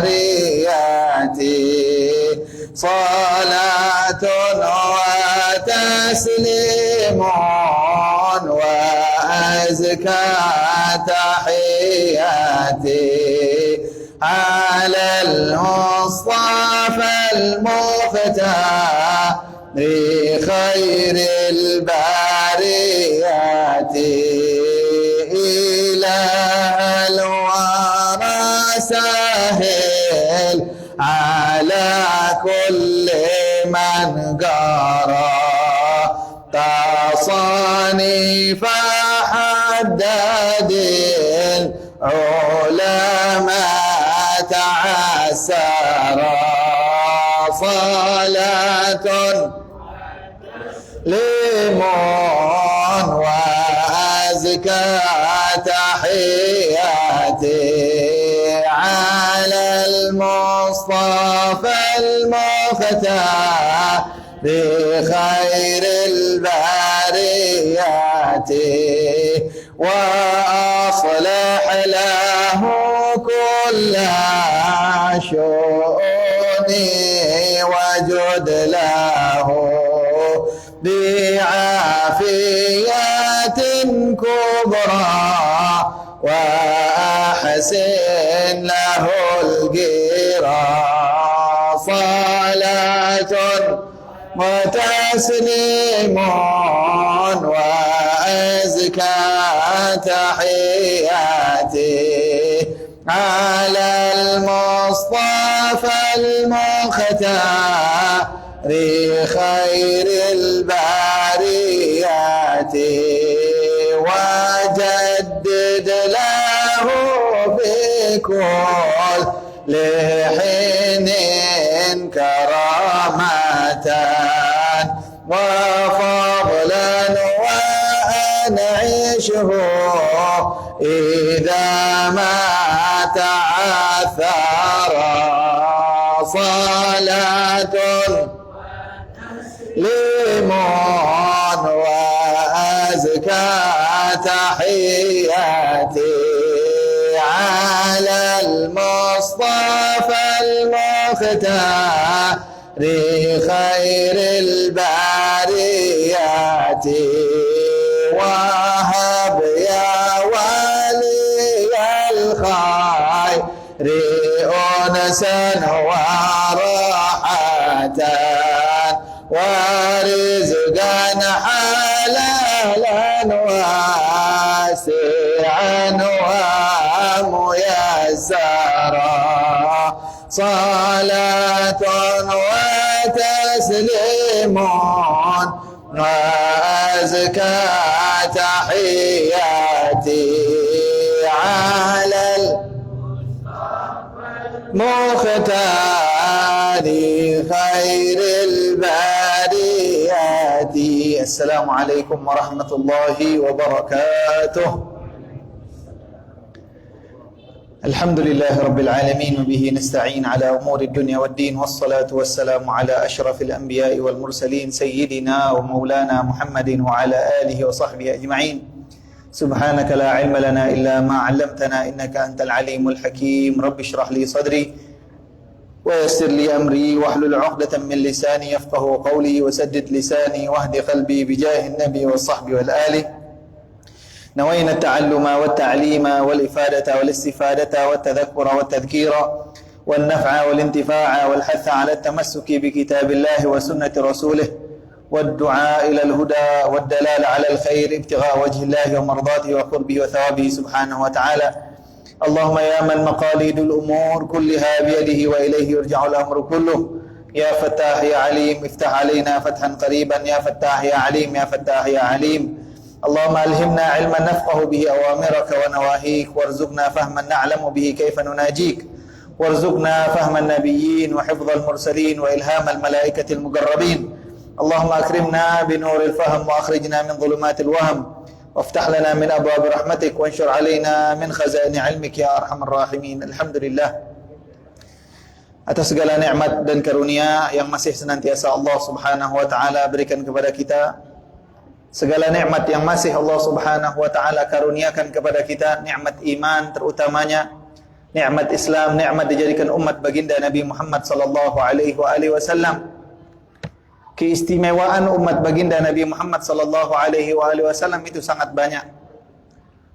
البريات صلاة وتسليم وأزكى تحياتي على المصطفى المختار خير البريات إله الورى سهل على كل من قرأ تصانيف حداد العلماء تعسرا صلاة لمن وأزكى تحياتي على المصطفى المختار بخير البريات وأصلح له كل شؤوني وجد له بعافية كبرى وأحسن له الجيرى صلاة وتسليم وأزكى تحياتي على المصطفى المختار خير البريات وجدد له بكل حين كرامة وفضلا وأنعشه إذا ما تعثر صلاة لمن وأزكى تحياتي على المصطفى المختار خير البريات وهب يا ولي الخير أنسا وراحة ورزقا حلالا واسعا وميسرا صلاة وتسليم وأزكى تحياتي على المختار خير البريات. السلام عليكم ورحمة الله وبركاته. الحمد لله رب العالمين وبه نستعين على أمور الدنيا والدين والصلاة والسلام على أشرف الأنبياء والمرسلين سيدنا ومولانا محمد وعلى آله وصحبه أجمعين. سبحانك لا علم لنا إلا ما علمتنا إنك أنت العليم الحكيم. رب اشرح لي صدري ويسر لي أمري واحلل عقدة من لساني يفقه قولي وسدد لساني واهد قلبي بجاه النبي والصحب والآل. نوينا التعلم والتعليم والإفادة والاستفادة والتذكر والتذكير والنفع والانتفاع والحث على التمسك بكتاب الله وسنة رسوله والدعاء إلى الهدى والدلال على الخير ابتغاء وجه الله ومرضاته وقربه وثوابه سبحانه وتعالى. اللهم يا من مقاليد الأمور كلها بيده وإليه يرجع الأمر كله. يا فتاح يا عليم افتح علينا فتحا قريبا. يا فتاح يا عليم يا فتاح يا عليم. اللهم ألهمنا علما نفقه به أوامرك ونواهيك وارزقنا فهما نعلم به كيف نناجيك وارزقنا فهم النبيين وحفظ المرسلين وإلهام الملائكة المقربين. اللهم أكرمنا بنور الفهم وأخرجنا من ظلمات الوهم وافتح لنا من أبواب رحمتك وانشر علينا من خزائن علمك يا أرحم الراحمين. Alhamdulillah, atas segala nikmat dan karunia yang masih senantiasa Allah Subhanahu wa taala berikan kepada kita, segala nikmat yang masih Allah Subhanahu wa taala karuniakan kepada kita, nikmat iman terutamanya, nikmat Islam, nikmat dijadikan umat baginda Nabi Muhammad sallallahu alaihi wasallam. Keistimewaan umat baginda Nabi Muhammad sallallahu alaihi wasallam itu sangat banyak.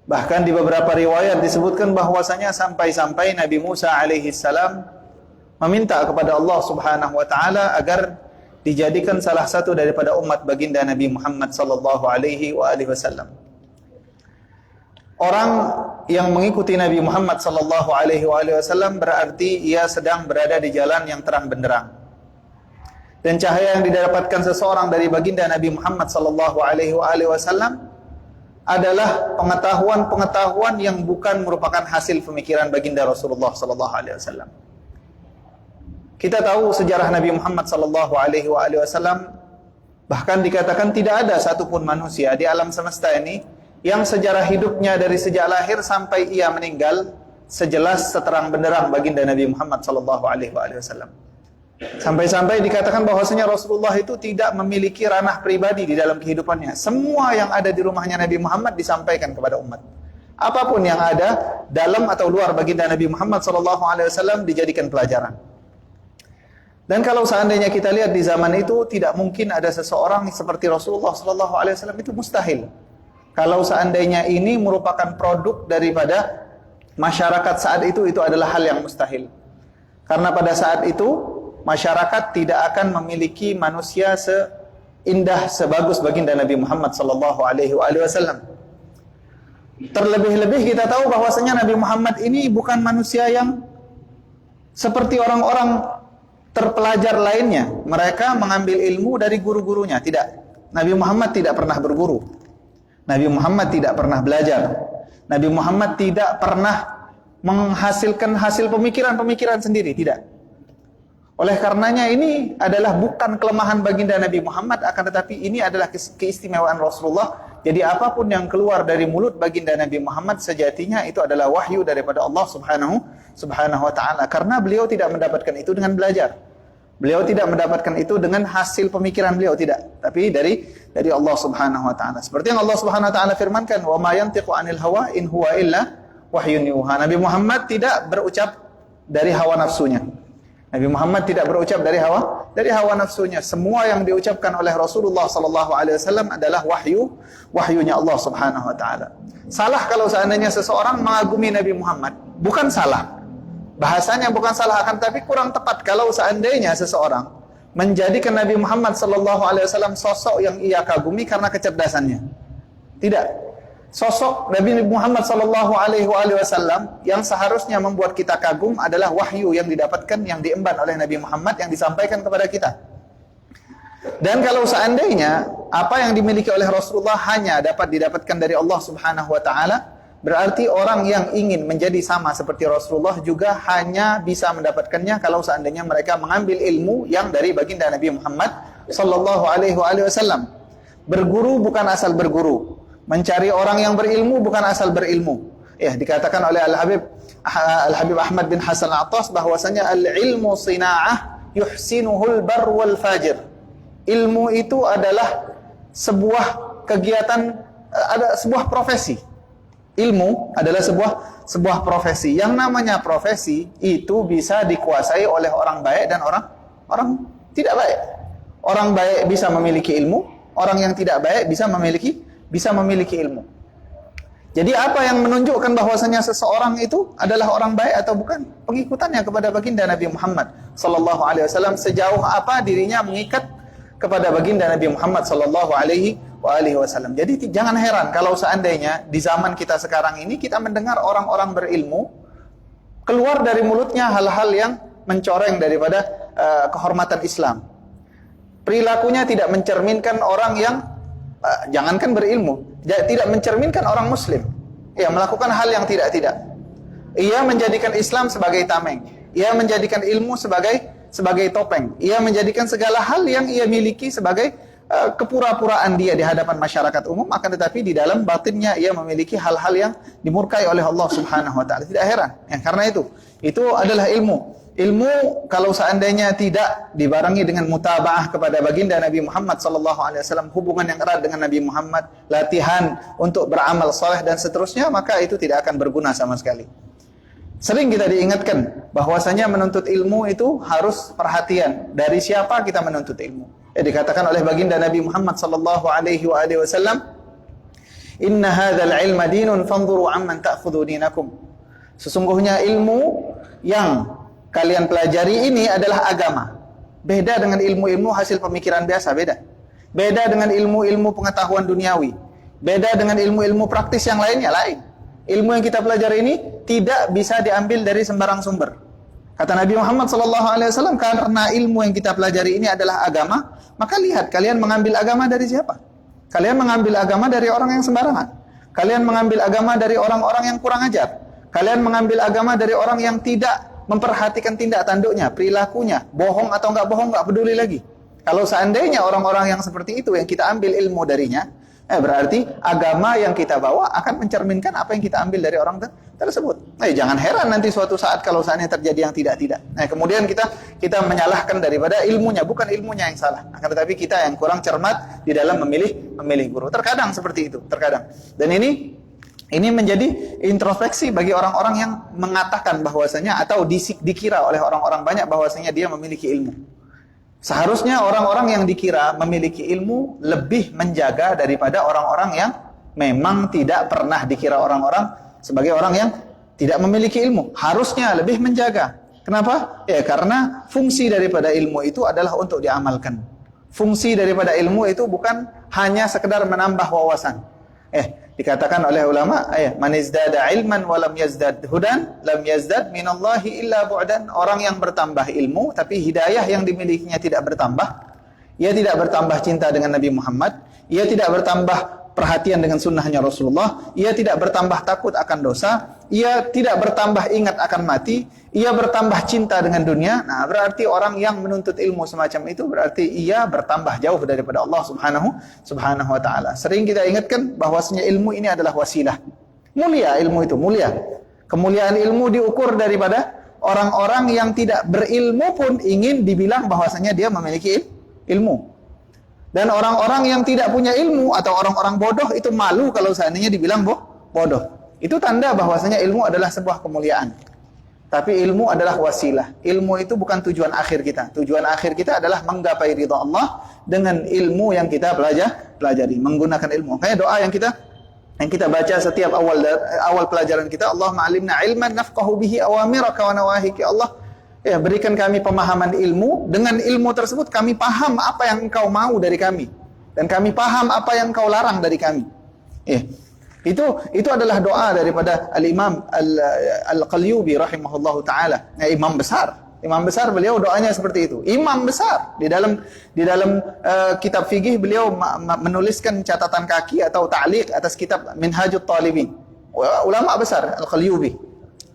Bahkan di beberapa riwayat disebutkan bahwasanya sampai-sampai Nabi Musa alaihi salam meminta kepada Allah Subhanahu wa taala agar dijadikan salah satu daripada umat baginda Nabi Muhammad sallallahu alaihi wasallam. Orang yang mengikuti Nabi Muhammad sallallahu alaihi wasallam berarti ia sedang berada di jalan yang terang benderang. Dan cahaya yang didapatkan seseorang dari baginda Nabi Muhammad sallallahu alaihi wasallam adalah pengetahuan-pengetahuan yang bukan merupakan hasil pemikiran baginda Rasulullah sallallahu alaihi wasallam. Kita tahu sejarah Nabi Muhammad sallallahu alaihi wasallam, bahkan dikatakan tidak ada satupun manusia di alam semesta ini yang sejarah hidupnya dari sejak lahir sampai ia meninggal sejelas seterang benderang baginda Nabi Muhammad sallallahu alaihi wasallam. Sampai-sampai dikatakan bahwasanya Rasulullah itu tidak memiliki ranah pribadi di dalam kehidupannya. Semua yang ada di rumahnya Nabi Muhammad disampaikan kepada umat. Apapun yang ada dalam atau luar baginda Nabi Muhammad SAW dijadikan pelajaran. Dan kalau seandainya kita lihat di zaman itu, tidak mungkin ada seseorang seperti Rasulullah SAW, itu mustahil. Kalau seandainya ini merupakan produk daripada masyarakat saat itu adalah hal yang mustahil. Karena pada saat itu masyarakat tidak akan memiliki manusia seindah, sebagus baginda Nabi Muhammad sallallahu alaihi wasallam. Terlebih-lebih kita tahu bahwasanya Nabi Muhammad ini bukan manusia yang seperti orang-orang terpelajar lainnya. Mereka mengambil ilmu dari guru-gurunya. Tidak. Nabi Muhammad tidak pernah berguru. Nabi Muhammad tidak pernah belajar. Nabi Muhammad tidak pernah menghasilkan hasil pemikiran-pemikiran sendiri. Tidak. Oleh karenanya ini adalah bukan kelemahan baginda Nabi Muhammad, akan tetapi ini adalah keistimewaan Rasulullah. Jadi apapun yang keluar dari mulut baginda Nabi Muhammad sejatinya itu adalah wahyu daripada Allah Subhanahu wa taala. Karena beliau tidak mendapatkan itu dengan belajar. Beliau tidak mendapatkan itu dengan hasil pemikiran beliau, tidak. Tapi dari Allah Subhanahu wa taala. Seperti yang Allah Subhanahu wa taala firmankan, "Wa ma yantiqu 'anil hawa in huwa illa wahyun yuha." Nabi Muhammad tidak berucap dari hawa nafsunya. Nabi Muhammad tidak berucap dari hawa nafsunya. Semua yang diucapkan oleh Rasulullah sallallahu alaihi wasallam adalah wahyunya Allah Subhanahu wa taala. Salah kalau seandainya seseorang mengagumi Nabi Muhammad, bukan salah. Bahasanya bukan salah, akan tapi kurang tepat kalau seandainya seseorang menjadikan Nabi Muhammad sallallahu alaihi wasallam sosok yang ia kagumi karena kecerdasannya. Tidak. Sosok Nabi Muhammad sallallahu alaihi wasallam yang seharusnya membuat kita kagum adalah wahyu yang didapatkan, yang diemban oleh Nabi Muhammad, yang disampaikan kepada kita. Dan kalau seandainya apa yang dimiliki oleh Rasulullah hanya dapat didapatkan dari Allah Subhanahu wa taala, berarti orang yang ingin menjadi sama seperti Rasulullah juga hanya bisa mendapatkannya kalau seandainya mereka mengambil ilmu yang dari baginda Nabi Muhammad sallallahu alaihi wasallam. Berguru bukan asal berguru. Mencari orang yang berilmu bukan asal berilmu. Ya, dikatakan oleh Al-Habib Ahmad bin Hasan Al-Attas bahwasanya al-ilmu sina'ah yuhsinuhul bar wal fajir. Ilmu itu adalah sebuah kegiatan, ada sebuah profesi. Ilmu adalah sebuah profesi. Yang namanya profesi itu bisa dikuasai oleh orang baik dan orang tidak baik. Orang baik bisa memiliki ilmu, orang yang tidak baik bisa memiliki ilmu. Jadi apa yang menunjukkan bahwasanya seseorang itu adalah orang baik atau bukan? Pengikutannya kepada baginda Nabi Muhammad sallallahu alaihi wasallam, sejauh apa dirinya mengikat kepada baginda Nabi Muhammad sallallahu alaihi wasallam. Jadi jangan heran kalau seandainya di zaman kita sekarang ini kita mendengar orang-orang berilmu keluar dari mulutnya hal-hal yang mencoreng daripada kehormatan Islam. Perilakunya tidak mencerminkan orang yang jangankan berilmu, tidak mencerminkan orang muslim. Ia melakukan hal yang tidak. Ia menjadikan Islam sebagai tameng. Ia menjadikan ilmu sebagai topeng. Ia menjadikan segala hal yang ia miliki sebagai kepura-puraan dia di hadapan masyarakat umum, akan tetapi di dalam batinnya ia memiliki hal-hal yang dimurkai oleh Allah Subhanahu wa taala. Tidak heran. Ya, karena itu adalah ilmu. Ilmu kalau seandainya tidak dibarengi dengan mutabaah kepada baginda Nabi Muhammad sallallahu alaihi wasallam, hubungan yang erat dengan Nabi Muhammad, latihan untuk beramal saleh dan seterusnya, maka itu tidak akan berguna sama sekali. Sering kita diingatkan bahwasanya menuntut ilmu itu harus perhatian. Dari siapa kita menuntut ilmu? Dikatakan oleh baginda Nabi Muhammad sallallahu alaihi wasallam, "Inna hadzal ilma dinun fanzuru amman ta'khudhu dinakum." Sesungguhnya ilmu yang kalian pelajari ini adalah agama. Beda dengan ilmu-ilmu hasil pemikiran biasa, beda. Beda dengan ilmu-ilmu pengetahuan duniawi. Beda dengan ilmu-ilmu praktis yang lainnya, lain. Ilmu yang kita pelajari ini tidak bisa diambil dari sembarang sumber. Kata Nabi Muhammad SAW, karena ilmu yang kita pelajari ini adalah agama, maka lihat kalian mengambil agama dari siapa? Kalian mengambil agama dari orang yang sembarangan. Kalian mengambil agama dari orang-orang yang kurang ajar. Kalian mengambil agama dari orang yang tidak memperhatikan tindak tanduknya, perilakunya, bohong atau enggak bohong, enggak peduli lagi. Kalau seandainya orang-orang yang seperti itu yang kita ambil ilmu darinya, berarti agama yang kita bawa akan mencerminkan apa yang kita ambil dari orang tersebut. Jangan heran nanti suatu saat kalau seandainya terjadi yang tidak-tidak. Kemudian kita menyalahkan daripada ilmunya, bukan ilmunya yang salah. Akan tetapi kita yang kurang cermat di dalam memilih guru. Terkadang seperti itu, terkadang. Dan ini menjadi introspeksi bagi orang-orang yang mengatakan bahwasanya atau dikira oleh orang-orang banyak bahwasanya dia memiliki ilmu. Seharusnya orang-orang yang dikira memiliki ilmu lebih menjaga daripada orang-orang yang memang tidak pernah dikira orang-orang sebagai orang yang tidak memiliki ilmu. Harusnya lebih menjaga. Kenapa? Karena fungsi daripada ilmu itu adalah untuk diamalkan. Fungsi daripada ilmu itu bukan hanya sekedar menambah wawasan. Dikatakan oleh ulama, man izdada ilman wa lam yazdad hudan, lam yazdad minallahi illa bu'dan. Orang yang bertambah ilmu tapi hidayah yang dimilikinya tidak bertambah, ia tidak bertambah cinta dengan Nabi Muhammad, ia tidak bertambah perhatian dengan sunnahnya Rasulullah, ia tidak bertambah takut akan dosa, ia tidak bertambah ingat akan mati, ia bertambah cinta dengan dunia. Nah, berarti orang yang menuntut ilmu semacam itu berarti ia bertambah jauh daripada Allah Subhanahu wa taala. Sering kita ingatkan bahwasanya ilmu ini adalah wasilah. Mulia ilmu itu, mulia. Kemuliaan ilmu diukur daripada orang-orang yang tidak berilmu pun ingin dibilang bahwasanya dia memiliki ilmu. Dan orang-orang yang tidak punya ilmu atau orang-orang bodoh itu malu kalau seandainya dibilang bodoh. Itu tanda bahwasanya ilmu adalah sebuah kemuliaan. Tapi ilmu adalah wasilah. Ilmu itu bukan tujuan akhir kita. Tujuan akhir kita adalah menggapai ridha Allah dengan ilmu yang kita pelajari, menggunakan ilmu. Makanya doa yang kita baca setiap awal pelajaran kita, Allahumma alimna ilman nafqahu bihi awamiraka wa nawahiki. Allah, berikan kami pemahaman ilmu. Dengan ilmu tersebut kami paham apa yang engkau mau dari kami. Dan kami paham apa yang engkau larang dari kami. Itu adalah doa daripada Al-Imam Al-Qalyubi rahimahullahu ta'ala. Imam besar beliau doanya seperti itu. Imam besar. Di dalam kitab fikih beliau menuliskan catatan kaki atau ta'liq atas kitab Minhajut Talibin. Ulama besar Al-Qalyubi.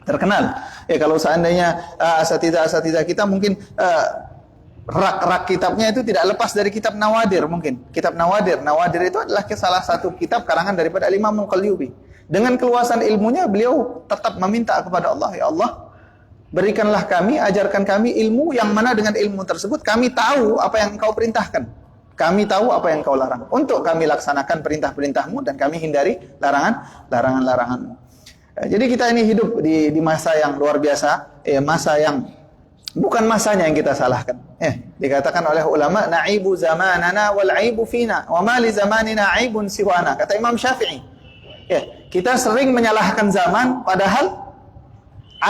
Terkenal. Kalau seandainya asatidzah kita mungkin rak kitabnya itu tidak lepas dari kitab Nawadir mungkin. Kitab Nawadir itu adalah salah satu kitab karangan daripada Al-Imam Al-Qalyubi. Dengan keluasan ilmunya beliau tetap meminta kepada Allah, ya Allah, berikanlah kami, ajarkan kami ilmu yang mana dengan ilmu tersebut kami tahu apa yang engkau perintahkan. Kami tahu apa yang engkau larang. Untuk kami laksanakan perintah-perintahmu dan kami hindari larangan-laranganmu. Jadi kita ini hidup di masa yang luar biasa, masa yang bukan masanya yang kita salahkan. Dikatakan oleh ulama, na'ibu zamanana wal 'aibu fina, wa ma li zamanina 'aibun siwana. Kata Imam Syafi'i. Kita sering menyalahkan zaman, padahal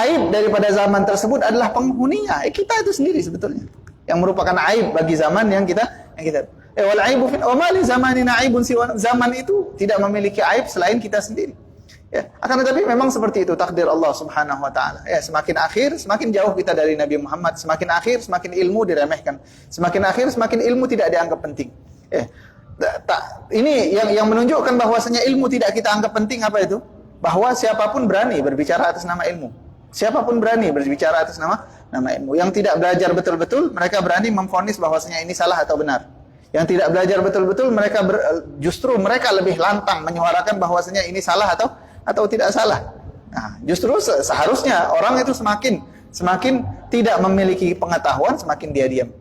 aib daripada zaman tersebut adalah penghuninya. Kita itu sendiri sebetulnya yang merupakan aib bagi zaman yang kita wal 'aibu fina, wa ma li zamanina 'aibun siwana. Zaman itu tidak memiliki aib selain kita sendiri. Akan tetapi memang seperti itu takdir Allah Subhanahu wa taala. Semakin akhir semakin jauh kita dari Nabi Muhammad, semakin akhir semakin ilmu diremehkan. Semakin akhir semakin ilmu tidak dianggap penting. Ini yang menunjukkan bahwasanya ilmu tidak kita anggap penting apa itu? Bahwa siapapun berani berbicara atas nama ilmu. Siapapun berani berbicara atas nama ilmu. Yang tidak belajar betul-betul mereka berani memvonis bahwasanya ini salah atau benar. Yang tidak belajar betul-betul mereka justru mereka lebih lantang menyuarakan bahwasanya ini salah atau tidak salah. Nah, justru seharusnya orang itu semakin tidak memiliki pengetahuan, semakin dia diam.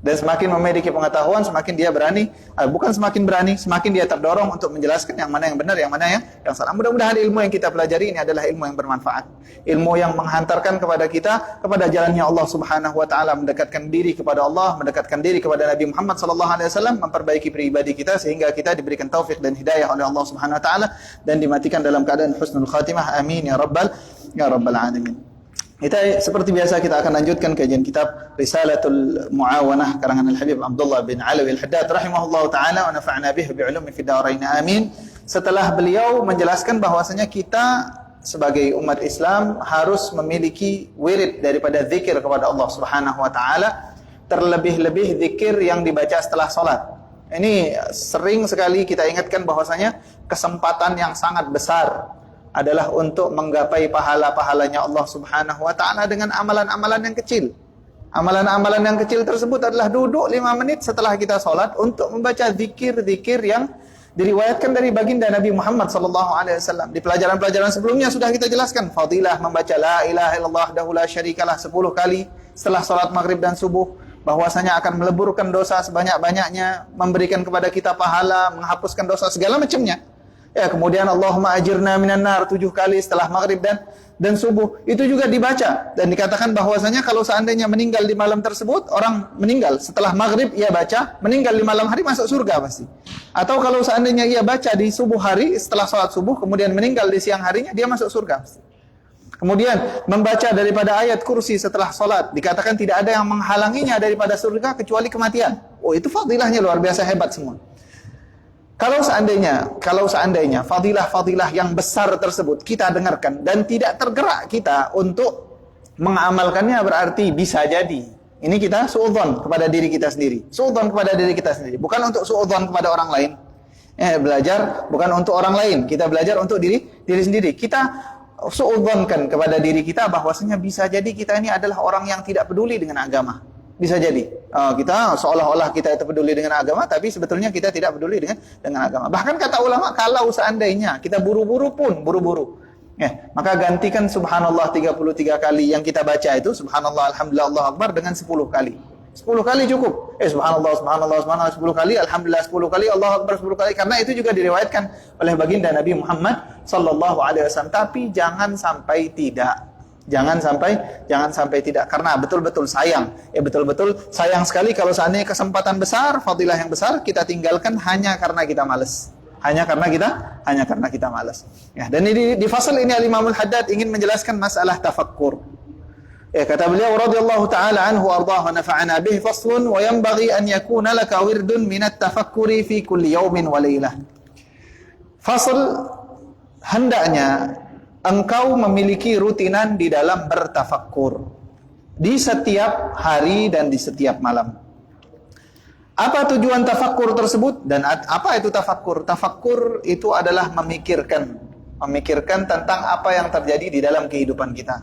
Dan semakin memiliki pengetahuan, semakin dia berani, bukan semakin berani, semakin dia terdorong untuk menjelaskan yang mana yang benar, yang mana yang salah. Mudah-mudahan ilmu yang kita pelajari ini adalah ilmu yang bermanfaat. Ilmu yang menghantarkan kepada kita, kepada jalannya Allah Subhanahu wa Ta'ala, mendekatkan diri kepada Allah, mendekatkan diri kepada Nabi Muhammad SAW, memperbaiki pribadi kita sehingga kita diberikan taufik dan hidayah oleh Allah Subhanahu wa Ta'ala dan dimatikan dalam keadaan husnul khatimah. Amin ya rabbal alamin. Kita seperti biasa kita akan lanjutkan kajian kitab Risalatul Muawanah karangan Al-Habib Abdullah bin Alawi Al-Haddad rahimahullahu taala wa nafa'na bihi bi'ulumi fid dharain amin. Setelah beliau menjelaskan bahwasanya kita sebagai umat Islam harus memiliki wirid daripada zikir kepada Allah Subhanahu wa taala, terlebih-lebih zikir yang dibaca setelah salat. Ini sering sekali kita ingatkan bahwasanya kesempatan yang sangat besar adalah untuk menggapai pahala-pahalanya Allah Subhanahu wa taala dengan amalan-amalan yang kecil. Amalan-amalan yang kecil tersebut adalah duduk 5 menit setelah kita sholat untuk membaca zikir-zikir yang diriwayatkan dari baginda Nabi Muhammad SAW. Di pelajaran-pelajaran sebelumnya sudah kita jelaskan fadilah membaca la ilaha illallah wahdahu la syarikalah 10 kali setelah sholat maghrib dan subuh, bahwasanya akan meleburkan dosa sebanyak-banyaknya, memberikan kepada kita pahala, menghapuskan dosa segala macamnya. Ya, kemudian Allahumma ajirna minan nar 7 kali setelah maghrib dan subuh. Itu juga dibaca dan dikatakan bahwasanya kalau seandainya meninggal di malam tersebut, orang meninggal setelah maghrib ia baca, meninggal di malam hari masuk surga pasti. Atau kalau seandainya ia baca di subuh hari setelah sholat subuh kemudian meninggal di siang harinya, dia masuk surga pasti. Kemudian membaca daripada ayat kursi setelah sholat, dikatakan tidak ada yang menghalanginya daripada surga kecuali kematian. Oh, itu fadilahnya luar biasa hebat semua. Kalau seandainya fadilah-fadilah yang besar tersebut kita dengarkan dan tidak tergerak kita untuk mengamalkannya, berarti bisa jadi ini kita suudzon kepada diri kita sendiri. Suudzon kepada diri kita sendiri, bukan untuk suudzon kepada orang lain. Belajar bukan untuk orang lain, kita belajar untuk diri sendiri. Kita suudzonkan kepada diri kita bahwasanya bisa jadi kita ini adalah orang yang tidak peduli dengan agama. Bisa jadi kita seolah-olah kita itu peduli dengan agama, tapi sebetulnya kita tidak peduli dengan agama. Bahkan kata ulama, kalau seandainya kita buru-buru, maka gantikan subhanallah 33 kali yang kita baca itu, subhanallah, alhamdulillah, Allahu akbar, dengan 10 kali. 10 kali cukup. Subhanallah 10 kali, alhamdulillah 10 kali, Allahu akbar 10 kali. Karena itu juga diriwayatkan oleh baginda Nabi Muhammad sallallahu alaihi wasallam. Tapi jangan sampai tidak. Jangan sampai tidak, karena betul-betul sayang. Betul-betul sayang sekali kalau seandainya kesempatan besar, fadilah yang besar kita tinggalkan hanya karena kita malas. Hanya karena kita malas. Ya, dan di fasal ini Al-Imam Al-Haddad ingin menjelaskan masalah tafakkur. Kata beliau radhiyallahu taala anhu ardhahu nafa'ana bih faslun wa yanbaghi an yakuna laka wirdun min at-tafakkuri fi kulli yawmin wa lailah. Fasal, hendaknya engkau memiliki rutinan di dalam bertafakkur di setiap hari dan di setiap malam. Apa tujuan tafakkur tersebut dan apa itu tafakkur? Tafakkur itu adalah memikirkan tentang apa yang terjadi di dalam kehidupan kita.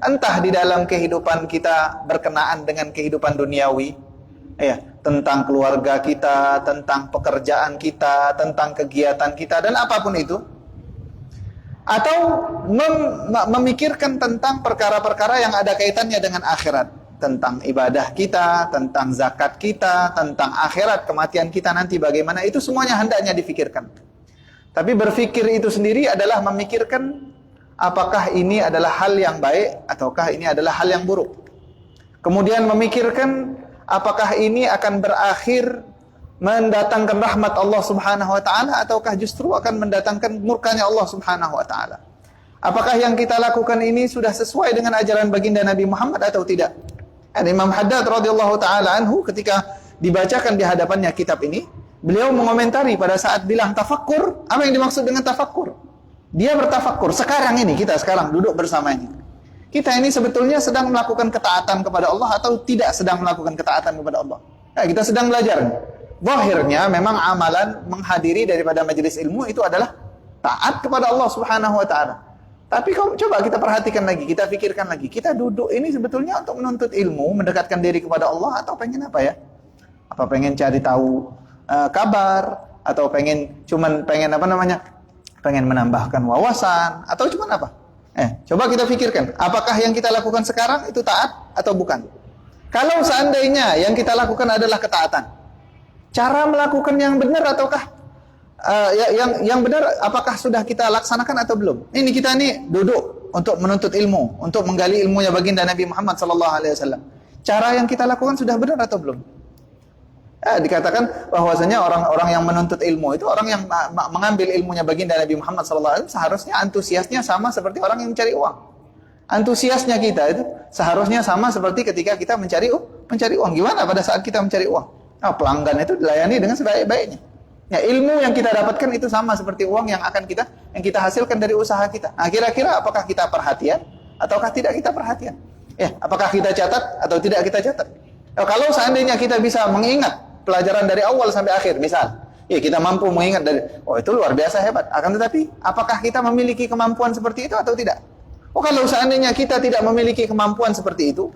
Entah di dalam kehidupan kita berkenaan dengan kehidupan duniawi, tentang keluarga kita, tentang pekerjaan kita, tentang kegiatan kita dan apapun itu. Atau memikirkan tentang perkara-perkara yang ada kaitannya dengan akhirat, tentang ibadah kita, tentang zakat kita, tentang akhirat, kematian kita nanti bagaimana, itu semuanya hendaknya difikirkan. Tapi berfikir itu sendiri adalah memikirkan apakah ini adalah hal yang baik ataukah ini adalah hal yang buruk. Kemudian memikirkan apakah ini akan berakhir mendatangkan rahmat Allah Subhanahu wa taala ataukah justru akan mendatangkan murkanya Allah Subhanahu wa taala. Apakah yang kita lakukan ini sudah sesuai dengan ajaran baginda Nabi Muhammad atau tidak? Imam Haddad radhiyallahu taala anhu ketika dibacakan di hadapannya kitab ini, beliau mengomentari pada saat bilang tafakkur, apa yang dimaksud dengan tafakkur? Dia bertafakkur sekarang ini, kita sekarang duduk bersamanya. Kita ini sebetulnya sedang melakukan ketaatan kepada Allah atau tidak sedang melakukan ketaatan kepada Allah? Kita sedang belajar. Zahirnya memang amalan menghadiri daripada majelis ilmu itu adalah taat kepada Allah Subhanahu wa taala. Tapi coba kita perhatikan lagi, kita pikirkan lagi. Kita duduk ini sebetulnya untuk menuntut ilmu, mendekatkan diri kepada Allah atau pengen apa ya? Apa pengen cari tahu kabar atau pengen pengen menambahkan wawasan atau cuman apa? Coba kita pikirkan, apakah yang kita lakukan sekarang itu taat atau bukan? Kalau seandainya yang kita lakukan adalah ketaatan, cara melakukan yang benar ataukah yang benar, apakah sudah kita laksanakan atau belum? Ini kita duduk untuk menuntut ilmu, untuk menggali ilmunya baginda Nabi Muhammad SAW. Cara yang kita lakukan sudah benar atau belum? Dikatakan bahwasanya orang-orang yang menuntut ilmu itu orang yang mengambil ilmunya baginda Nabi Muhammad SAW seharusnya antusiasnya sama seperti orang yang mencari uang. Antusiasnya kita itu seharusnya sama seperti ketika kita mencari uang. Gimana pada saat kita mencari uang? Pelanggan itu dilayani dengan sebaik-baiknya. Ya, ilmu yang kita dapatkan itu sama seperti uang yang kita hasilkan dari usaha kita. Nah, kira-kira apakah kita perhatian ataukah tidak kita perhatian? Apakah kita catat atau tidak kita catat? Kalau seandainya kita bisa mengingat pelajaran dari awal sampai akhir, misal, kita mampu mengingat dari, itu luar biasa hebat. Akan tetapi, apakah kita memiliki kemampuan seperti itu atau tidak? Kalau seandainya kita tidak memiliki kemampuan seperti itu,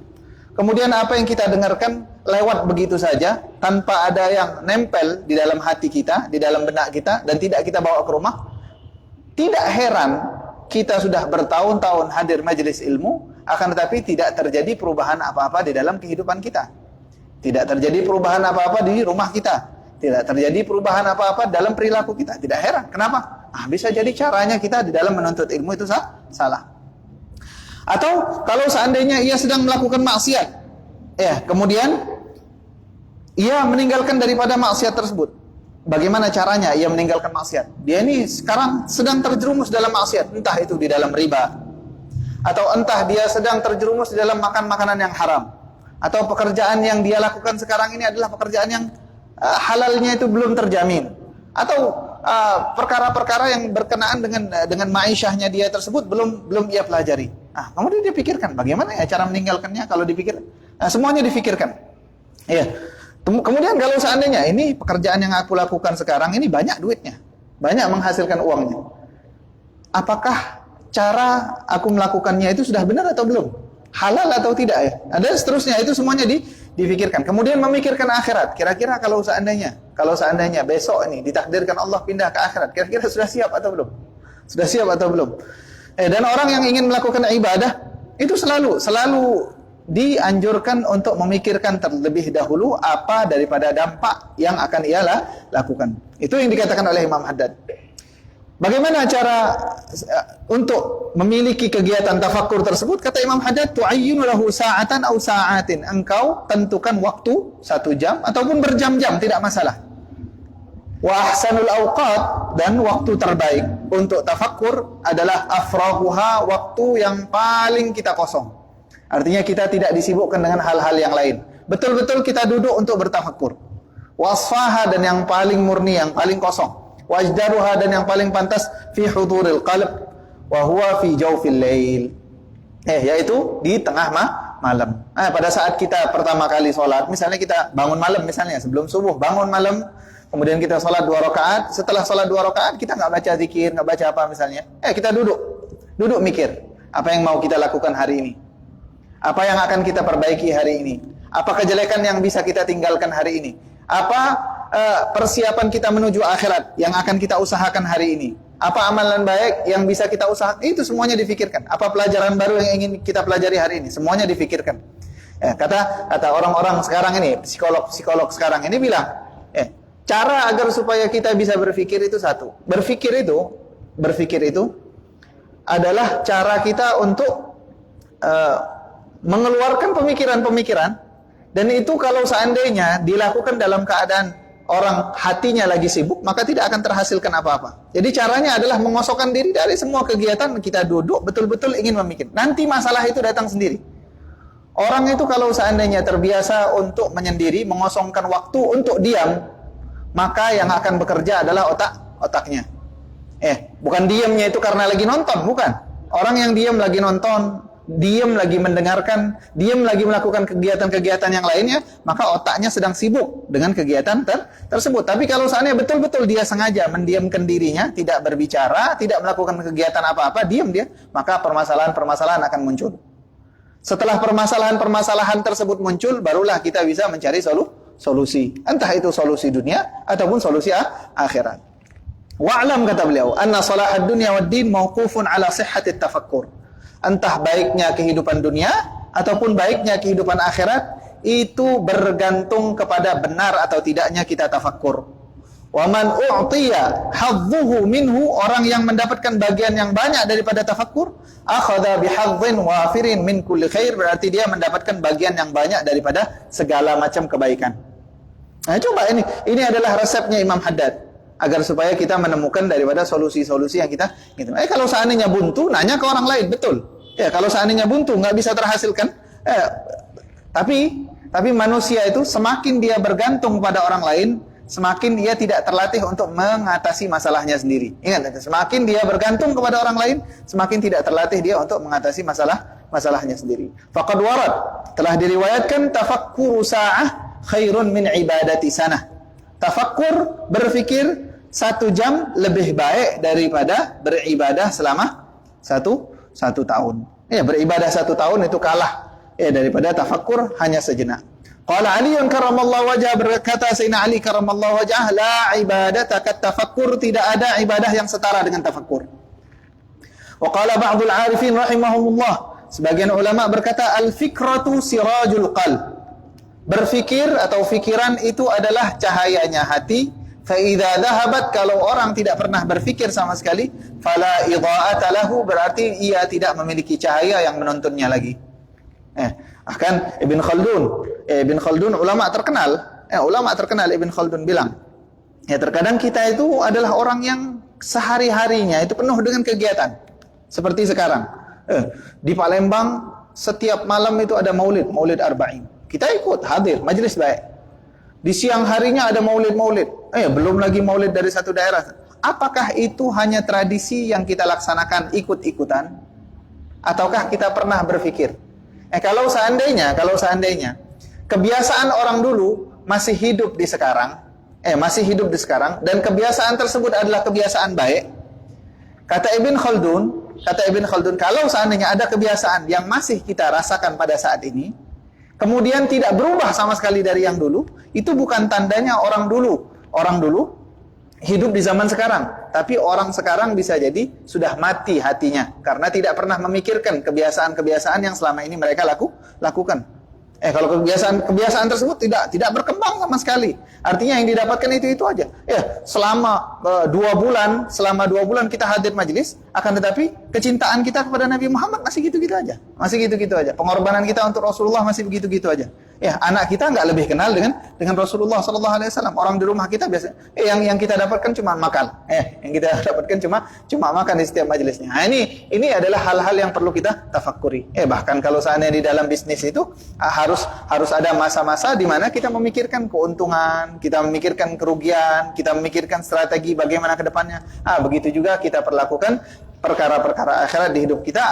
kemudian apa yang kita dengarkan lewat begitu saja, tanpa ada yang nempel di dalam hati kita, di dalam benak kita, dan tidak kita bawa ke rumah, tidak heran kita sudah bertahun-tahun hadir majelis ilmu, akan tetapi tidak terjadi perubahan apa-apa di dalam kehidupan kita. Tidak terjadi perubahan apa-apa di rumah kita. Tidak terjadi perubahan apa-apa dalam perilaku kita. Tidak heran. Kenapa? Bisa jadi caranya kita di dalam menuntut ilmu itu salah. Atau kalau seandainya ia sedang melakukan maksiat, kemudian ia meninggalkan daripada maksiat tersebut. Bagaimana caranya ia meninggalkan maksiat? Dia ini sekarang sedang terjerumus dalam maksiat, entah itu di dalam riba, atau entah dia sedang terjerumus di dalam makan makanan yang haram, atau pekerjaan yang dia lakukan sekarang ini adalah pekerjaan yang halalnya itu belum terjamin, atau perkara-perkara yang berkenaan dengan maisyahnya dia tersebut belum ia pelajari. Kemudian dia pikirkan bagaimana ya cara meninggalkannya. Kalau dipikir, semuanya difikirkan. Kemudian kalau seandainya ini pekerjaan yang aku lakukan sekarang ini banyak duitnya, banyak menghasilkan uangnya, apakah cara aku melakukannya itu sudah benar atau belum? Halal atau tidak ya? Dan seterusnya itu semuanya difikirkan. Kemudian memikirkan akhirat. Kira-kira kalau seandainya besok ini ditakdirkan Allah pindah ke akhirat, kira-kira sudah siap atau belum? Sudah siap atau belum? Dan orang yang ingin melakukan ibadah itu selalu dianjurkan untuk memikirkan terlebih dahulu apa daripada dampak yang akan ia lakukan. Itu yang dikatakan oleh Imam Haddad. Bagaimana cara untuk memiliki kegiatan tafakkur tersebut? Kata Imam Haddad, tu'ayyinu lahu sa'atan aw sa'atin. Engkau tentukan waktu 1 jam ataupun berjam-jam, tidak masalah. Wa ahsanul awqat, dan waktu terbaik untuk tafakkur adalah afrahuha, waktu yang paling kita kosong. Artinya kita tidak disibukkan dengan hal-hal yang lain. Betul-betul kita duduk untuk bertafakkur. Wasfaha, dan yang paling murni, yang paling kosong. Wajdaruha, dan yang paling pantas fi huduril qalb wa huwa fi jawfil lail. Yaitu di tengah malam. Pada saat kita pertama kali sholat, misalnya kita bangun malam, misalnya sebelum subuh bangun malam, kemudian kita sholat 2 rakaat. Setelah sholat 2 rakaat kita nggak baca zikir, nggak baca apa misalnya. Kita duduk mikir apa yang mau kita lakukan hari ini. Apa yang akan kita perbaiki hari ini? Apa kejelekan yang bisa kita tinggalkan hari ini? Apa persiapan kita menuju akhirat yang akan kita usahakan hari ini? Apa amalan baik yang bisa kita usahakan? Itu semuanya difikirkan. Apa pelajaran baru yang ingin kita pelajari hari ini? Semuanya difikirkan. Kata orang-orang sekarang ini, psikolog sekarang ini bilang, cara agar supaya kita bisa berpikir itu satu. Berpikir itu adalah cara kita untuk mengeluarkan pemikiran-pemikiran, dan itu kalau seandainya dilakukan dalam keadaan orang hatinya lagi sibuk, maka tidak akan terhasilkan apa-apa. Jadi caranya adalah mengosongkan diri dari semua kegiatan. Kita duduk betul-betul ingin memikir. Nanti masalah itu datang sendiri. Orang itu kalau seandainya terbiasa untuk menyendiri, mengosongkan waktu untuk diam, maka yang akan bekerja adalah otaknya. Bukan diamnya itu karena lagi nonton, bukan. Orang yang diam lagi nonton, diam lagi mendengarkan, diam lagi melakukan kegiatan-kegiatan yang lainnya, maka otaknya sedang sibuk dengan kegiatan tersebut. Tapi kalau seandainya betul-betul dia sengaja mendiamkan dirinya, tidak berbicara, tidak melakukan kegiatan apa-apa, diam dia, maka permasalahan-permasalahan akan muncul. Setelah permasalahan-permasalahan tersebut muncul, barulah kita bisa mencari solusi. Entah itu solusi dunia ataupun solusi akhirat. Wa'lam, kata beliau, anna salahad dunya wad din mauqufun ala sihhatit tafakkur. Entah baiknya kehidupan dunia ataupun baiknya kehidupan akhirat, itu bergantung kepada benar atau tidaknya kita tafakkur. Wa man u'tiya hadzuhu minhu, orang yang mendapatkan bagian yang banyak daripada tafakkur, akhadha bihadzin wafirin min kulli khair, berarti dia mendapatkan bagian yang banyak daripada segala macam kebaikan. Nah, coba ini adalah resepnya Imam Haddad agar supaya kita menemukan daripada solusi-solusi yang kita gitu. Kalau seandainya buntu, nanya ke orang lain, betul. Ya, kalau seandainya buntu nggak bisa terhasilkan, tapi manusia itu semakin dia bergantung pada orang lain, semakin dia tidak terlatih untuk mengatasi masalahnya sendiri. Ingat, semakin dia bergantung kepada orang lain, semakin tidak terlatih dia untuk mengatasi masalahnya sendiri. Faqad warad, telah diriwayatkan, tafakkuru sa'ah khairun min ibadati sanah. Tafakkur, berfikir 1 jam lebih baik daripada beribadah selama satu tahun. Ya, beribadah 1 tahun itu kalah daripada tafakkur hanya sejenak. Qala Ali karramallahu wajhah, berkata Sayyidina Ali karramallahu wajhah, la ibadata kat tafakkur, tidak ada ibadah yang setara dengan tafakkur. Wa qala ba'dul arifin rahimahumullah, sebagian ulama berkata, al fikratu sirajul qalb, berfikir atau fikiran itu adalah cahayanya hati. Fa idza dhahabat, kalau orang tidak pernah berfikir sama sekali, fala idha'ata lahu, berarti ia tidak memiliki cahaya yang menuntunnya lagi. Bahkan Ibn Khaldun ulama terkenal Ibn Khaldun bilang, terkadang kita itu adalah orang yang sehari-harinya itu penuh dengan kegiatan. Seperti sekarang, di Palembang setiap malam itu ada maulid arba'in. Kita ikut, hadir, majelis baik. Di siang harinya ada maulid. Belum lagi maulid dari satu daerah. Apakah itu hanya tradisi yang kita laksanakan ikut-ikutan? Ataukah kita pernah berpikir? Kalau seandainya kebiasaan orang dulu masih hidup di sekarang, dan kebiasaan tersebut adalah kebiasaan baik, kata Ibn Khaldun, kalau seandainya ada kebiasaan yang masih kita rasakan pada saat ini, kemudian tidak berubah sama sekali dari yang dulu, itu bukan tandanya orang dulu hidup di zaman sekarang, tapi orang sekarang bisa jadi sudah mati hatinya karena tidak pernah memikirkan kebiasaan-kebiasaan yang selama ini mereka lakukan. Kalau kebiasaan tersebut tidak berkembang sama sekali, artinya yang didapatkan itu aja. Selama 2 bulan kita hadir majelis, akan tetapi kecintaan kita kepada Nabi Muhammad masih gitu-gitu aja. Pengorbanan kita untuk Rasulullah masih begitu-gitu aja. Anak kita nggak lebih kenal dengan Rasulullah sallallahu alaihi wasallam. Orang di rumah kita biasa yang kita dapatkan cuma makan. Yang kita dapatkan cuma makan di setiap majelisnya. Ini adalah hal-hal yang perlu kita tafakkuri. Bahkan kalau seandainya di dalam bisnis itu harus ada masa-masa di mana kita memikirkan keuntungan, kita memikirkan kerugian, kita memikirkan strategi bagaimana ke depannya. Begitu juga kita perlakukan perkara-perkara akhirat di hidup kita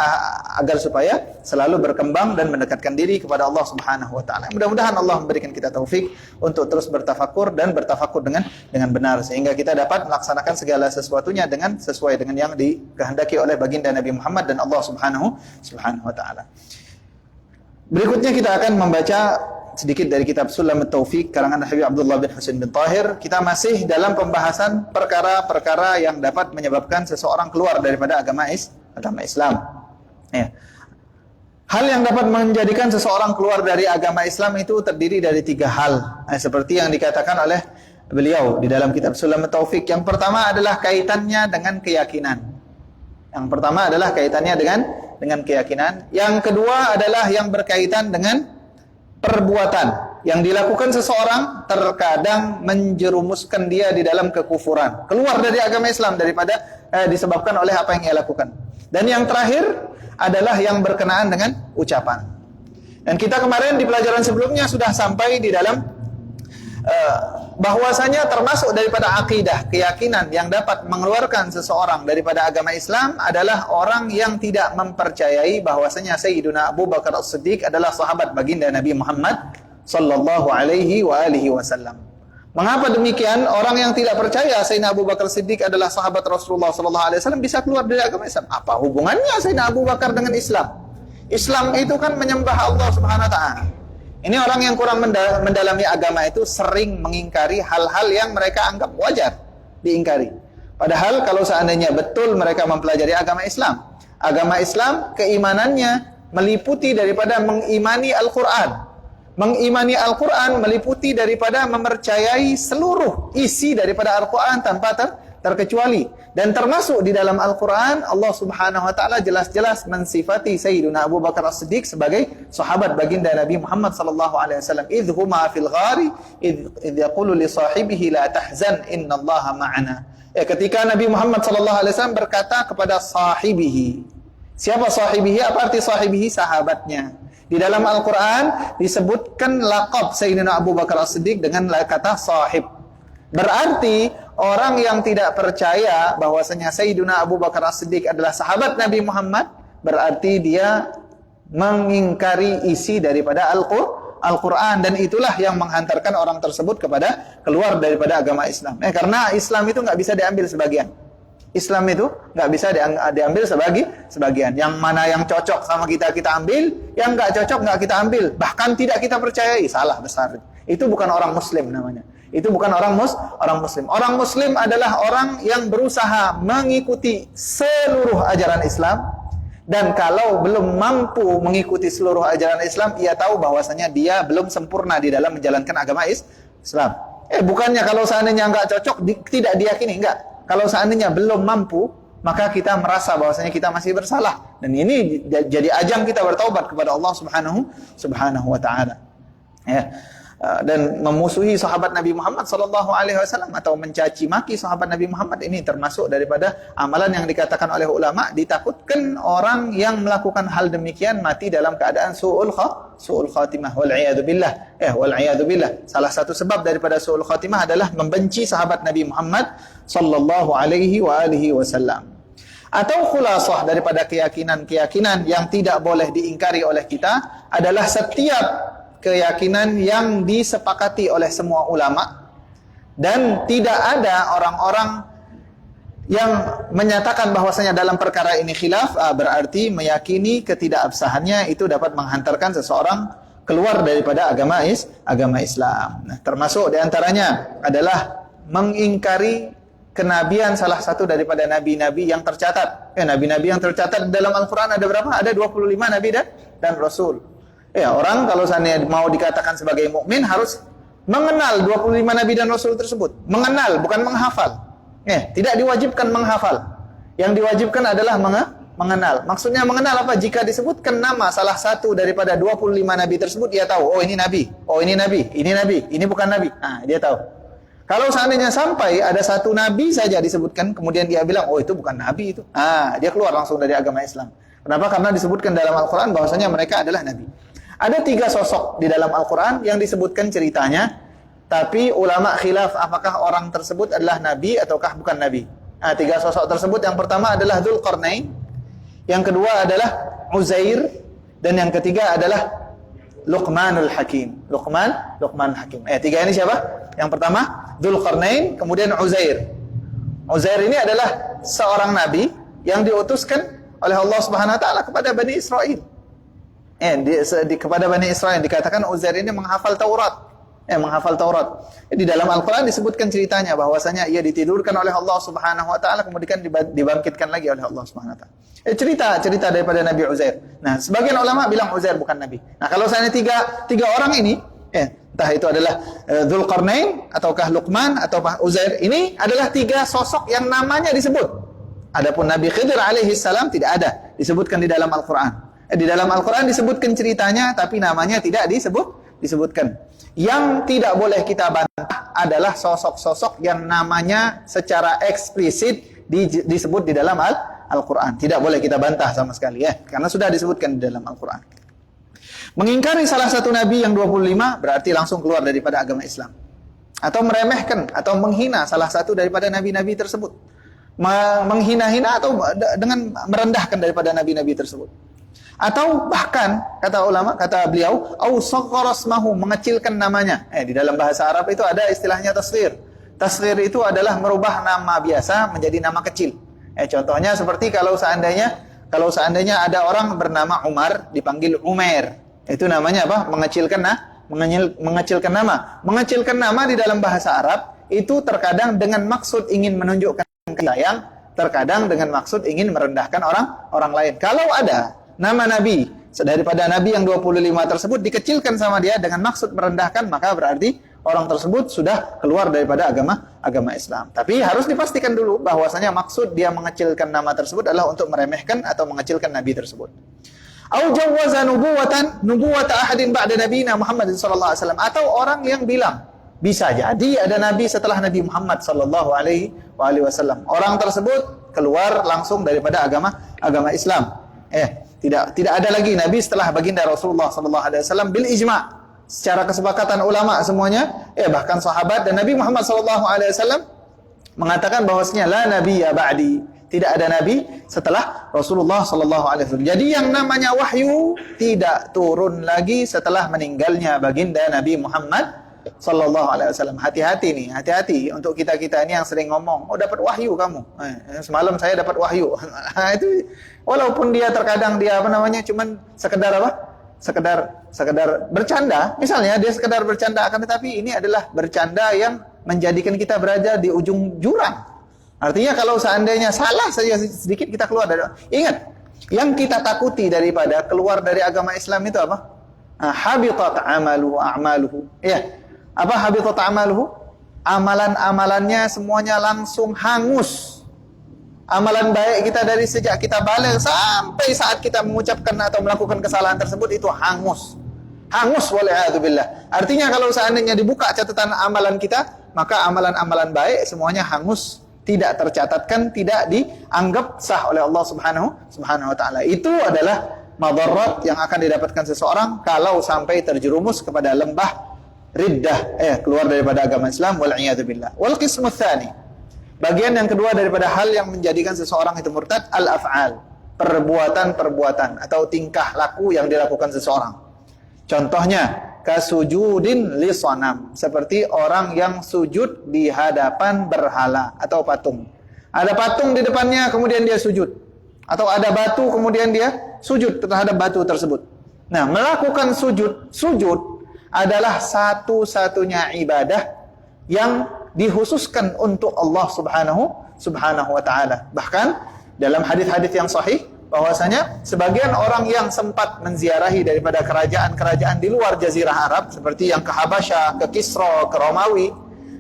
agar supaya selalu berkembang dan mendekatkan diri kepada Allah Subhanahu wa taala. Mudah-mudahan Allah memberikan kita taufik untuk terus bertafakur dan bertafakur dengan benar sehingga kita dapat melaksanakan segala sesuatunya sesuai dengan yang dikehendaki oleh baginda Nabi Muhammad dan Allah Subhanahu wa taala. Berikutnya kita akan membaca sedikit dari kitab Sulamut Taufiq karangan Habib Abdullah bin Husain bin Tahir. Kita masih dalam pembahasan perkara-perkara yang dapat menyebabkan seseorang keluar daripada agama Islam. Hal yang dapat menjadikan seseorang keluar dari agama Islam itu terdiri dari 3 hal. Seperti yang dikatakan oleh beliau di dalam kitab Sulamut Taufiq. Yang pertama adalah kaitannya dengan keyakinan. Dengan keyakinan. Yang kedua adalah yang berkaitan dengan perbuatan yang dilakukan seseorang terkadang menjerumuskan dia di dalam kekufuran, keluar dari agama Islam daripada disebabkan oleh apa yang ia lakukan. Dan yang terakhir adalah yang berkenaan dengan ucapan. Dan kita kemarin di pelajaran sebelumnya sudah sampai di dalam bahwasanya termasuk daripada akidah, keyakinan yang dapat mengeluarkan seseorang daripada agama Islam adalah orang yang tidak mempercayai bahwasanya Sayyiduna Abu Bakar As-Siddiq adalah sahabat baginda Nabi Muhammad sallallahu alaihi wasallam. Mengapa demikian? Orang yang tidak percaya Sayyidina Abu Bakar As-Siddiq adalah sahabat Rasulullah sallallahu alaihi wasallam bisa keluar dari agama Islam. Apa hubungannya Sayyidina Abu Bakar dengan Islam? Islam itu kan menyembah Allah Subhanahu wa taala. Ini orang yang kurang mendalami agama itu sering mengingkari hal-hal yang mereka anggap wajar diingkari. Padahal kalau seandainya betul mereka mempelajari agama Islam keimanannya meliputi daripada mengimani Al-Quran, Mengimani Al-Quran meliputi daripada mempercayai seluruh isi daripada Al-Quran tanpa terkecuali. Dan termasuk di dalam Al-Quran, Allah Subhanahu Wa Taala jelas-jelas mensifati Sayyiduna Abu Bakar As-Siddiq sebagai sahabat baginda Nabi Muhammad sallallahu alaihi wasallam. Idh huma fil ghari idh yaqulu li sahibihi la tahzan innallaha ma'ana. Ketika Nabi Muhammad sallallahu alaihi wasallam berkata kepada sahibihi. Siapa sahibihi? Apa arti sahibihi? Sahabatnya. Di dalam Al-Quran disebutkan laqab Sayyidina Abu Bakar As-Siddiq dengan kata sahib. Berarti orang yang tidak percaya bahwasanya Sayyidina Abu Bakar As-Siddiq adalah sahabat Nabi Muhammad, berarti dia mengingkari isi daripada Al-Quran, dan itulah yang menghantarkan orang tersebut keluar daripada agama Islam. Karena Islam itu nggak bisa diambil sebagian. Islam itu nggak bisa diambil sebagian. Yang mana yang cocok sama kita ambil, yang nggak cocok nggak kita ambil. Bahkan tidak kita percayai, salah besar. Itu bukan orang Muslim namanya. Itu bukan orang Muslim. Orang Muslim adalah orang yang berusaha mengikuti seluruh ajaran Islam. Dan kalau belum mampu mengikuti seluruh ajaran Islam, ia tahu bahwasanya dia belum sempurna di dalam menjalankan agama Islam. Bukannya kalau seandainya nggak cocok, tidak diyakini, enggak. Kalau seandainya belum mampu, maka kita merasa bahwasanya kita masih bersalah. Dan ini jadi ajang kita bertaubat kepada Allah Subhanahu wa taala. Dan memusuhi sahabat Nabi Muhammad sallallahu alaihi wasallam atau mencaci maki sahabat Nabi Muhammad, ini termasuk daripada amalan yang dikatakan oleh ulama, ditakutkan orang yang melakukan hal demikian mati dalam keadaan su'ul khatimah wal iyadu billah. Salah satu sebab daripada su'ul khatimah adalah membenci sahabat Nabi Muhammad sallallahu alaihi wasallam. Atau khulasah daripada keyakinan yang tidak boleh diingkari oleh kita adalah setiap keyakinan yang disepakati oleh semua ulama, dan tidak ada orang-orang yang menyatakan bahwasanya dalam perkara ini khilaf, berarti meyakini ketidakabsahannya itu dapat menghantarkan seseorang keluar daripada agama Islam. Nah, termasuk diantaranya adalah mengingkari kenabian salah satu daripada nabi-nabi yang tercatat. Nabi-nabi yang tercatat dalam Al-Quran ada berapa? Ada 25 nabi dan rasul. Orang kalau seandainya mau dikatakan sebagai mukmin harus mengenal 25 nabi dan rasul tersebut. Mengenal, bukan menghafal. Tidak diwajibkan menghafal. Yang diwajibkan adalah mengenal. Maksudnya mengenal apa? Jika disebutkan nama salah satu daripada 25 nabi tersebut, dia tahu, oh ini nabi, oh ini nabi, ini bukan nabi. Dia tahu. Kalau seandainya sampai ada satu nabi saja disebutkan, kemudian dia bilang, oh itu bukan nabi itu. Dia keluar langsung dari agama Islam. Kenapa? Karena disebutkan dalam Al-Quran bahwasanya mereka adalah nabi. Ada 3 sosok di dalam Al-Quran yang disebutkan ceritanya, tapi ulama khilaf apakah orang tersebut adalah nabi ataukah bukan nabi. 3 sosok tersebut, yang pertama adalah Dzulqarnain, yang kedua adalah Uzair, dan yang ketiga adalah Luqmanul Hakim. Luqman Hakim. 3 ini siapa? Yang pertama Dzulqarnain, kemudian Uzair. Uzair ini adalah seorang nabi yang diutuskan oleh Allah Subhanahu wa taala kepada Bani Israel. Kepada Bani Israel dikatakan Uzair ini menghafal Taurat. Di dalam Al-Quran disebutkan ceritanya bahwasanya ia ditidurkan oleh Allah Subhanahu wa taala, kemudian dibangkitkan lagi oleh Allah Subhanahu wa taala. Cerita daripada Nabi Uzair. Nah, sebagian ulama bilang Uzair bukan nabi. Nah, kalau seandainya tiga orang ini, entah itu adalah Dzulqarnain ataukah Luqman ataukah Uzair, ini adalah 3 sosok yang namanya disebut. Adapun Nabi Khidir alaihi salam tidak ada disebutkan di dalam Al-Quran. Di dalam Al-Quran disebutkan ceritanya, tapi namanya tidak disebutkan. Yang tidak boleh kita bantah adalah sosok-sosok yang namanya secara eksplisit disebut di dalam Al-Quran. Tidak boleh kita bantah sama sekali, karena sudah disebutkan di dalam Al-Quran. Mengingkari salah satu nabi yang 25 berarti langsung keluar daripada agama Islam. Atau meremehkan atau menghina salah satu daripada nabi-nabi tersebut. Menghina-hina atau dengan merendahkan daripada nabi-nabi tersebut. Atau bahkan kata ulama, kata beliau, au saghara ismahu, mengecilkan namanya. Di dalam bahasa Arab itu ada istilahnya tasghir. Tasghir itu adalah merubah nama biasa menjadi nama kecil. Contohnya seperti kalau seandainya ada orang bernama Umar dipanggil Umair. Itu namanya apa? Mengecilkan nama. Mengecilkan nama di dalam bahasa Arab itu terkadang dengan maksud ingin menunjukkan kasih sayang, terkadang dengan maksud ingin merendahkan orang lain. Kalau ada nama Nabi daripada Nabi yang 25 tersebut dikecilkan sama dia dengan maksud merendahkan, maka berarti orang tersebut sudah keluar daripada agama Islam. Tapi harus dipastikan dulu bahwasanya maksud dia mengecilkan nama tersebut adalah untuk meremehkan atau mengecilkan Nabi tersebut. Au jawwaza nubuwata ahadin ba'da nabiyina Muhammad sallallahu alaihi wasallam, atau orang yang bilang bisa jadi ada nabi setelah Nabi Muhammad sallallahu alaihi wasallam. Orang tersebut keluar langsung daripada agama Islam. Tidak ada lagi nabi setelah baginda Rasulullah sallallahu alaihi wasallam bil ijma'. Secara kesepakatan ulama semuanya, bahkan sahabat dan Nabi Muhammad sallallahu alaihi wasallam mengatakan bahwasanya la nabiyya ba'di, tidak ada nabi setelah Rasulullah sallallahu alaihi wasallam. Jadi yang namanya wahyu tidak turun lagi setelah meninggalnya baginda Nabi Muhammad sallallahu alaihi wasallam. Hati-hati nih, hati-hati untuk kita-kita ini yang sering ngomong, "Oh, dapat wahyu kamu." Semalam saya dapat wahyu. Itu walaupun dia terkadang dia cuman sekedar sekedar bercanda. Misalnya dia sekedar bercanda, akan tetapi ini adalah bercanda yang menjadikan kita berada di ujung jurang. Artinya kalau seandainya salah saja sedikit kita keluar dari. Ingat, yang kita takuti daripada keluar dari agama Islam itu apa? Habitat a'maluhu. Apa habitat a'maluhu? Amalan-amalannya semuanya langsung hangus. Amalan baik kita dari sejak kita balik sampai saat kita mengucapkan atau melakukan kesalahan tersebut itu hangus. Hangus wal'iyadzubillah. Artinya kalau seandainya dibuka catatan amalan kita, maka amalan-amalan baik semuanya hangus, tidak tercatatkan, tidak dianggap sah oleh Allah Subhanahu wa taala. Itu adalah madarat yang akan didapatkan seseorang kalau sampai terjerumus kepada lembah riddah, keluar daripada agama Islam wal'iyadzubillah. Wal qismu tsani, bagian yang kedua daripada hal yang menjadikan seseorang itu murtad, al-af'al, perbuatan-perbuatan atau tingkah laku yang dilakukan seseorang. Contohnya, kasujudin li sonam, seperti orang yang sujud di hadapan berhala atau patung. Ada patung di depannya, kemudian dia sujud. Atau ada batu, kemudian dia sujud terhadap batu tersebut. Nah, melakukan sujud adalah satu-satunya ibadah yang dikhususkan untuk Allah Subhanahu wa taala. Bahkan dalam hadis-hadis yang sahih bahwasanya sebagian orang yang sempat menziarahi daripada kerajaan-kerajaan di luar jazirah Arab seperti yang ke Habasyah, ke Kisra, ke Romawi,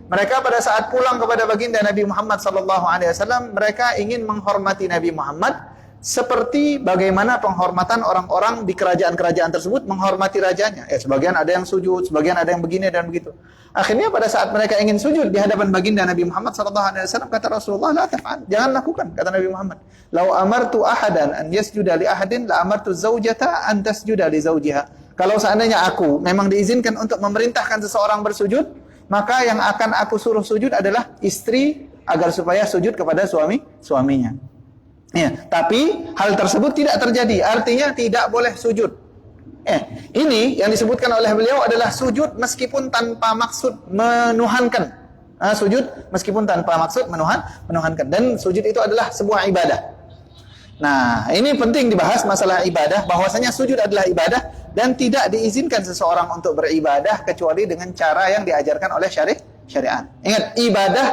mereka pada saat pulang kepada baginda Nabi Muhammad sallallahu alaihi wasallam, mereka ingin menghormati Nabi Muhammad seperti bagaimana penghormatan orang-orang di kerajaan-kerajaan tersebut menghormati rajanya. Sebagian ada yang sujud, sebagian ada yang begini dan begitu. Akhirnya pada saat mereka ingin sujud di hadapan baginda Nabi Muhammad SAW, kata Rasulullah, la taf'al, jangan lakukan, kata Nabi Muhammad. Lau amartu ahadan an yasjuda li ahadin, la amartu zawjata an tasjuda li zawjiha. Kalau seandainya aku memang diizinkan untuk memerintahkan seseorang bersujud, maka yang akan aku suruh sujud adalah istri agar supaya sujud kepada suaminya. Tapi hal tersebut tidak terjadi, artinya tidak boleh sujud. Ini yang disebutkan oleh beliau adalah sujud meskipun tanpa maksud menuhankan. Sujud meskipun tanpa maksud menuhankan. Dan sujud itu adalah sebuah ibadah. Nah, ini penting dibahas masalah ibadah, bahwasanya sujud adalah ibadah dan tidak diizinkan seseorang untuk beribadah kecuali dengan cara yang diajarkan oleh syariat. Ingat, ibadah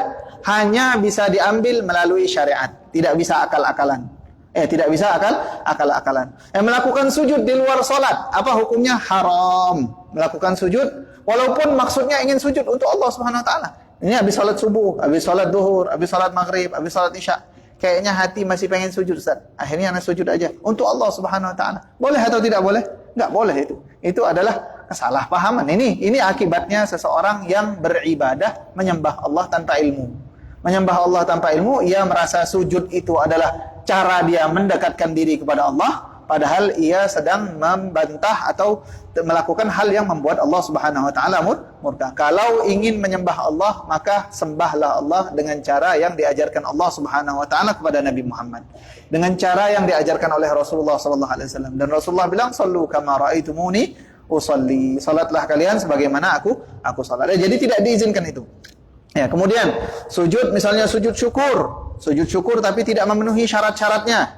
hanya bisa diambil melalui syariat, tidak bisa akal-akalan. Tidak bisa akal-akalan. Melakukan sujud di luar salat, apa hukumnya? Haram. Melakukan sujud walaupun maksudnya ingin sujud untuk Allah Subhanahu wa taala. Ini habis salat subuh, habis salat duhur, habis salat maghrib, habis salat isya. Kayaknya hati masih pengen sujud, Ustaz. Akhirnya anak sujud aja untuk Allah Subhanahu wa taala. Boleh atau tidak boleh? Enggak boleh itu. Itu adalah kesalahpahaman. Ini akibatnya seseorang yang beribadah menyembah Allah tanpa ilmu. Menyembah Allah tanpa ilmu, ia merasa sujud itu adalah cara dia mendekatkan diri kepada Allah, padahal ia sedang membantah atau melakukan hal yang membuat Allah Subhanahu wa taala murka. Kalau ingin menyembah Allah, maka sembahlah Allah dengan cara yang diajarkan Allah Subhanahu wa taala kepada Nabi Muhammad. Dengan cara yang diajarkan oleh Rasulullah sallallahu alaihi wasallam. Dan Rasulullah bilang, "Shallu kama raaitumuni usolli." Salatlah kalian sebagaimana aku salat. Jadi tidak diizinkan itu. Kemudian sujud, misalnya sujud syukur tapi tidak memenuhi syarat-syaratnya.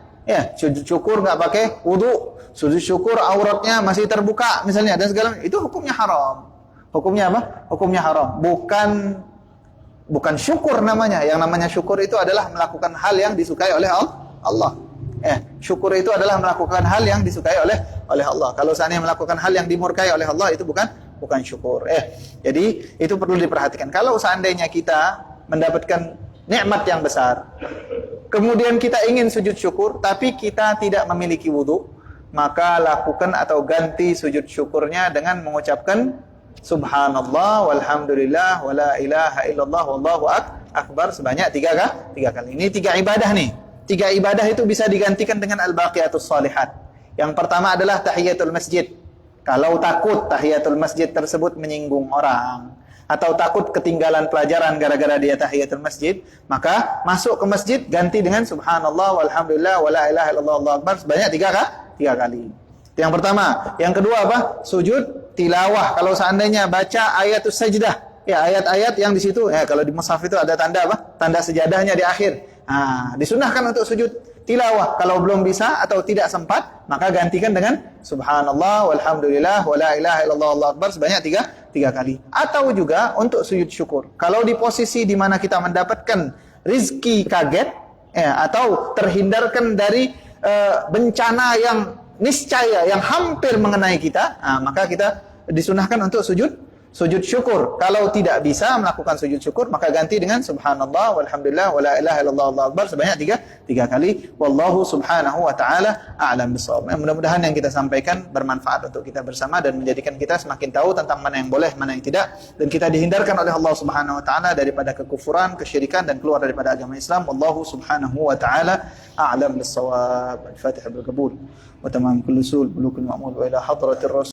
Sujud syukur nggak pakai wudu, sujud syukur auratnya masih terbuka misalnya dan segala, itu hukumnya haram. Hukumnya apa? Hukumnya haram. Bukan syukur namanya. Yang namanya syukur itu adalah melakukan hal yang disukai oleh Allah. Syukur itu adalah melakukan hal yang disukai oleh Allah. Kalau seandainya melakukan hal yang dimurkai oleh Allah, itu bukan syukur. Jadi itu perlu diperhatikan. Kalau seandainya kita mendapatkan nikmat yang besar, kemudian kita ingin sujud syukur, tapi kita tidak memiliki wudu, maka lakukan atau ganti sujud syukurnya dengan mengucapkan subhanallah walhamdulillah wala ilaha illallah wallahu akbar sebanyak 3 kali. Ini 3 ibadah nih. 3 ibadah itu bisa digantikan dengan al-baqiyatus shalihat. Yang pertama adalah tahiyatul masjid. Kalau takut tahiyatul masjid tersebut menyinggung orang, atau takut ketinggalan pelajaran gara-gara dia tahiyatul masjid, maka masuk ke masjid ganti dengan subhanallah walhamdulillah wala ilaha illallah wallahu akbar sebanyak 3 kali. Itu yang pertama. Yang kedua apa? Sujud tilawah. Kalau seandainya baca ayatus sajdah, ayat-ayat yang di situ, kalau di mushaf itu ada tanda apa? Tanda sejadahnya di akhir. Disunahkan untuk sujud tilawah. Kalau belum bisa atau tidak sempat, maka gantikan dengan subhanallah walhamdulillah wala ilaha illallah wallahu akbar sebanyak 3 kali. Atau juga untuk sujud syukur. Kalau di posisi di mana kita mendapatkan rizki kaget, atau terhindarkan dari bencana yang niscaya, yang hampir mengenai kita, maka kita disunahkan untuk sujud syukur. Kalau tidak bisa melakukan sujud syukur, maka ganti dengan subhanallah walhamdulillah wala ilaha illallah wallahu akbar sebanyak 3 kali. Wallahu subhanahu wa ta'ala a'lam bishawab. Mudah-mudahan yang kita sampaikan bermanfaat untuk kita bersama dan menjadikan kita semakin tahu tentang mana yang boleh, mana yang tidak, dan kita dihindarkan oleh Allah subhanahu wa ta'ala daripada kekufuran, kesyirikan, dan keluar daripada agama Islam. Wallahu subhanahu wa ta'ala a'lam bishawab. Al-Fatihah bil qabul wa tamam kullu sul bulukul ma'mul wa ila hadratir rasul.